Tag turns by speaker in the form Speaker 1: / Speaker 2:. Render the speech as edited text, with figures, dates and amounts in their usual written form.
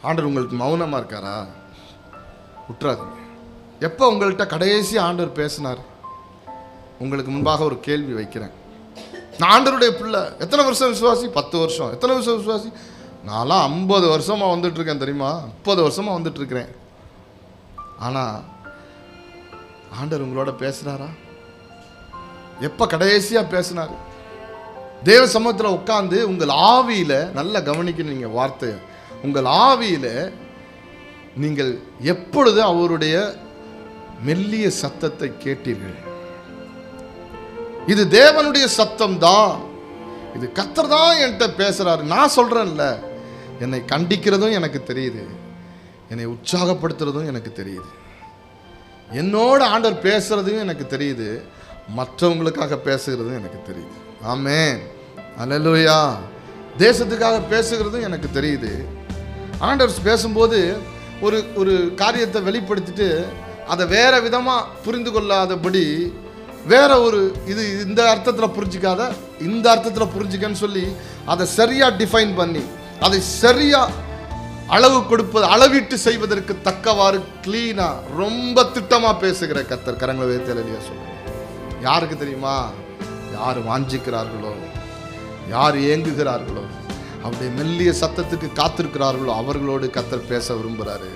Speaker 1: ஆண்டவர் உங்களுக்கு மௌனமாக இருக்காரா? விட்டுறாதீங்க. எப்போ உங்கள்கிட்ட கடைசி ஆண்டவர் பேசினார்? உங்களுக்கு முன்பாக ஒரு கேள்வி வைக்கிறேன். நான் ஆண்டவருடைய பிள்ளை. எத்தனை வருஷம் விசுவாசி? 10 வருஷம். எத்தனை வருஷம் விசுவாசி? நான்லாம் 50 வருஷமாக வந்துட்டுருக்கேன் தெரியுமா? 30 வருஷமாக வந்துட்டுருக்கிறேன். ஆனால் ஆண்டவர் உங்களோட பேசுகிறாரா? எப்போ கடைசியாக பேசினார்? தேவ சமூகத்தில் உட்காந்து உங்கள் ஆவியில் நல்லா கவனிக்கணும். நீங்கள் வார்த்தை உங்கள் ஆவியில் நீங்கள் எப்பொழுது அவருடைய மெல்லிய சத்தத்தை கேட்டீர்கள்? இது தேவனுடைய சத்தம் தான். இது கர்த்தர் தான் என்கிட்ட பேசுறாரு. நான் சொல்றேன்ல, என்னை கண்டிக்கிறதும் எனக்கு தெரியுது, என்னை உற்சாகப்படுத்துறதும் எனக்கு தெரியுது, என்னோட ஆண்டவர் பேசுறதும் எனக்கு தெரியுது, மற்றவங்களுக்காக பேசுகிறதும் எனக்கு தெரியுது. ஆமென், அல்லேலூயா. தேசத்துக்காக பேசுகிறதும் எனக்கு தெரியுது. ஆண்டவர் பேசும்போது ஒரு காரியத்தை வெளிப்படுத்திட்டு அதை வேற விதமாக புரிந்து கொள்ளாதபடி வேற ஒரு இது இந்த அர்த்தத்தில் புரிஞ்சிக்காத, இந்த அர்த்தத்தில் புரிஞ்சிக்கன்னு சொல்லி அதை சரியாக டிஃபைன் பண்ணி அதை சரியாக அளவு கொடுப்பது, அளவிட்டு செய்வதற்கு தக்கவாறு கிளீனாக ரொம்ப திட்டமாக பேசுகிற கர்த்தர். கரங்களை வைத்தலையா சொல்லுங்க. யாருக்கு தெரியுமா? யார் வாஞ்சிக்கிறார்களோ, யார் ஏங்குகிறார்களோ, அவருடைய மெல்லிய சத்தத்துக்கு காத்திருக்கிறார்களோ அவர்களோடு கர்த்தர் பேச விரும்புகிறாரு.